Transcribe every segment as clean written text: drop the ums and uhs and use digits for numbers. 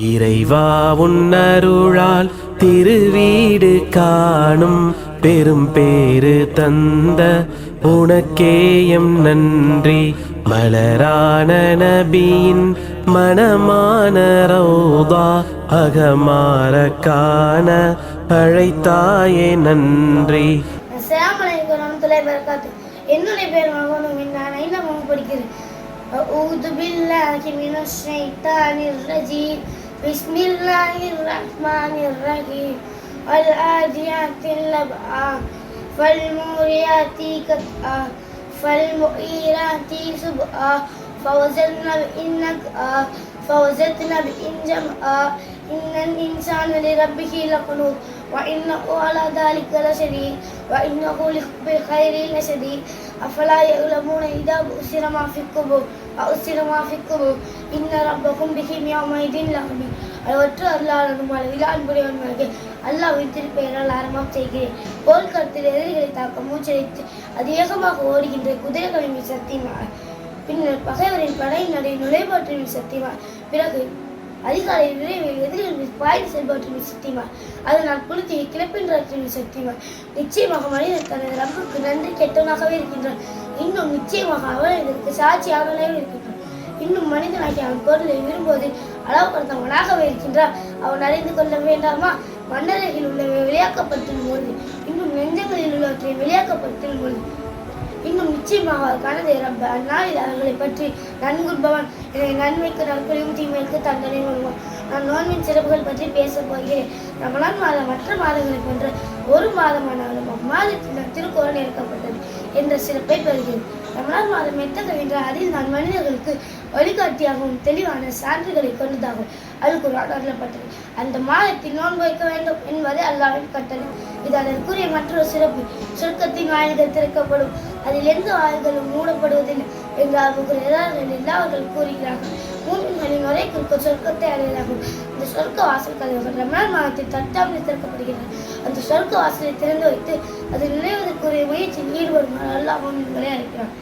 இறைவா உன்னருளால் திருவீடு காணும் பெரும் பேறு தந்த உனக்கேயம் நன்றி. மலரான நபியின் மனமான ரௌதா அகமார காண அழைத்தாயே நன்றி. அஸ்ஸலாமு அலைக்கும் வரஹ்மத்துல்லாஹி வபரகாத்துஹு. என்னுடைய பேர் மகனும் நான் 5ஆம் வகுப்பு படிக்கிறேன். அஊது பில்லாஹி மினஷ் ஷைத்தானிர் ரஜீம். பிஸ்மில்லாஹிர் ரஹ்மானிர் ரஹீம். வல் ஆதியாத்தி லப்ஆ ஃபல் மூரியாத்தி கத்ஆ ஃபல் முஈராத்தி சுப்ஆ ஃபவஸல்னா பிஇன்னக்ஆ ஃபவஸத்னா பிஇன்ஜம்ஆ இன்னல் இன்சான லிரப்பிஹி லகனூத் وإنه على ذلك لشديد وإنه بالخير لشديد أفلا يعلمون إذا بؤسر ما في القبور وأسر ما في القبور إن ربكم بهم يومئذ لخبير. அளவற்ற அருளாளனும் அளவில் அன்புடையவனுமாக அல்லாஹ்வின் திருப்பெயரால் ஆரம்பம் செய்கிறேன். போர் களத்தில் எதிரிகளை தாக்க மூச்சரித்து அதிவேகமாக ஓடுகின்ற குதிரைகளின் மீது சத்தியமாக, பின்னர் பகைவரின் படை நடை நுழைபாற்றின் மீது சத்தியமாக, பிறகு அதிகாலை விரைவில் எதிரிகள் மீது பாய்ந்து செல்பவற்றின் மீது சத்தியமாக, அதனால் புழுதியை கிளப்பின்றவற்றின் மீது சத்தியமாக, நிச்சயமாக மனிதன் தனது ரப்புக்கு நன்றி கெட்டவனாகவே இருக்கின்றான். இன்னும் நிச்சயமாக அவன் இதற்கு சாட்சியாகவே இருக்கின்றான். இன்னும் மனிதனாகி அவன் பொருளை விரும்புவது அளவு கடந்தவனாகவே இருக்கின்றான். அவன் அறிந்து கொள்ள வேண்டாமா? மன்னரையில் உள்ளவை வெளியாக்கப்பட்டிருக்கும் பொழுது இன்னும் நெஞ்சங்களில் உள்ளவற்றை வெளியாக்கப்பட்டிருக்கும் பொழுது இன்னும் நிச்சயமாக கனதை ரப்ப அந்நாளில் அவர்களை பற்றி நன்குபவன். எனவே நன்மைக்கு நற்கொலையும் தீமைக்கு தண்டனை வருவான். நான் நோன்பின் சிறப்புகள் பற்றி பேசப் போகிறேன். ரமலான் மாதம் மற்ற மாதங்களை போன்ற ஒரு மாதமானாலும் அம்மாதத்தில் திருக்குறள் இறக்கப்பட்டது என்ற சிறப்பை பெறுகிறது. ரமலான் மாதம் எத்தகைய என்றால் அதில் நான் மனிதர்களுக்கு வழிகாட்டியாகவும் தெளிவான சான்றுகளை கொண்டதாகவும் அல்குர்ஆன் அருளப்பட்டது. அந்த மாதத்தில் நோன்பு வைக்க வேண்டும் என்பதே அல்லாஹ்வின் கட்டளை. இது அதற்குரிய மற்றொரு சிறப்பு. சொர்க்கத்தின் வாயில்கள் திறக்கப்படும், அதில் எந்த வாயில்களும் மூடப்படுவதில்லை என்று எல்லாவர்கள் கூறுகிறார்கள். மூமின்களின் ஒரே குறிக்கோள் சொர்க்கத்தை அடையலாகும். இந்த சொர்க்க வாசல் கதவுகள் ரமலான் மாதத்தில் தட்டாமல் திறக்கப்படுகிறது. அந்த சொர்க்க வாசலை திறந்து வைத்து அதில் நுழைவதற்குரிய முயற்சியில் ஈடுபடுமாறு அல்லாஹ் மூமின்களை அழைக்கிறார்.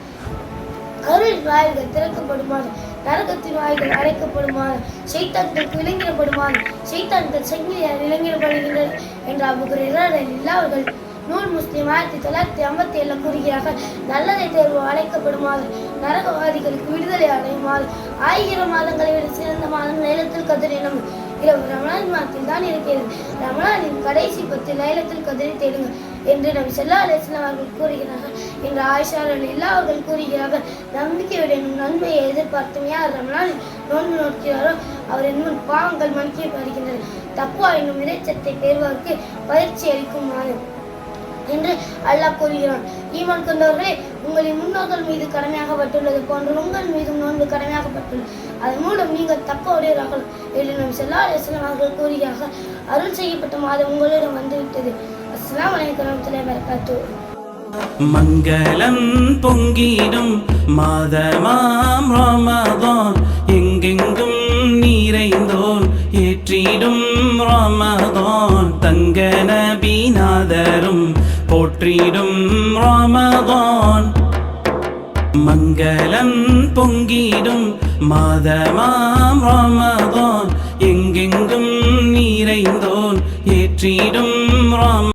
அருளின் வாயில்கள் திறக்கப்படுமாறு, நரகத்தின் வாயில்கள் அடைக்கப்படுமாறு, ஷைத்தான்களுக்கு விலங்கிடப்படுமாறு, ஷைத்தான்கள் சங்கிலியால் விலங்கிடப்படுகின்றனர் என்று அபூ ஹுரைரா ரலியல்லாஹு அவர்கள் நூல் முஸ்லிம் 1957 கூறுகிறார்கள். நல்லதை தேர்வு அழைக்கப்படுமாறு, நரகவாதிகளுக்கு விடுதலை அடையுமாறு 1000 மாதங்களை விட சிறந்த மாதம் லைலத்துல் கத்ர் எனும் இரவு ரமலான் மாதத்தில் தான் இருக்கிறது. ரமலானின் கடைசி 10 லைலத்துல் கத்ரை தேடுங்கள் என்று நபி ஸல்லல்லாஹு அலைஹி வஸல்லம் அவர்கள் கூறுகிறார்கள் என்று ஆயிஷா ரலியல்லாஹு அவர்கள் கூறுகிறார்கள். நம்பிக்கையுடன் நன்மையை எதிர்பார்த்தும் யார் ரமலானில் நோன்பு நோக்கிறாரோ அவரின் முன் பாவங்கள் மன்னிக்கப்படுகின்றன. தக்வா என்னும் இறைச்சத்தை பெறுவதற்கு பயிற்சி அளிக்கும் மாதம் என்று அல்லாஹ் கூறுகிறான். ஈமான் கொண்டவர்களே, உங்களின் முன்னோர்கள் மீது கடமையாகப்பட்டுள்ளது போன்று உங்கள் மீதும் நோன்பு கடமையாகப்பட்டுள்ளது. அதன் மூலம் நீங்கள் தக்கவுடையவர்கள் என்று நபி ஸல்லல்லாஹு அலைஹி வஸல்லம் அவர்கள் கூறுகிறார்கள். அருள் செய்யப்பட்ட மாதம் உங்களிடம் வந்துவிட்டது. அஸ்ஸலாமு அலைக்கும் வரஹ்மத்துல்லாஹி வபரகாத்துஹு. மங்களம் பொங்கிடும் மாதமாம் ரமதான், எங்கெங்கும் நிறைந்தோன் ஏற்றிடும் ரமதான், தங்க நபிநாதரும் போற்றிடும் ரமதான். மங்களம் பொங்கிடும் மாதமாம் ரமதான், எங்கெங்கும் நிறைந்தோன் ஏற்றிடும்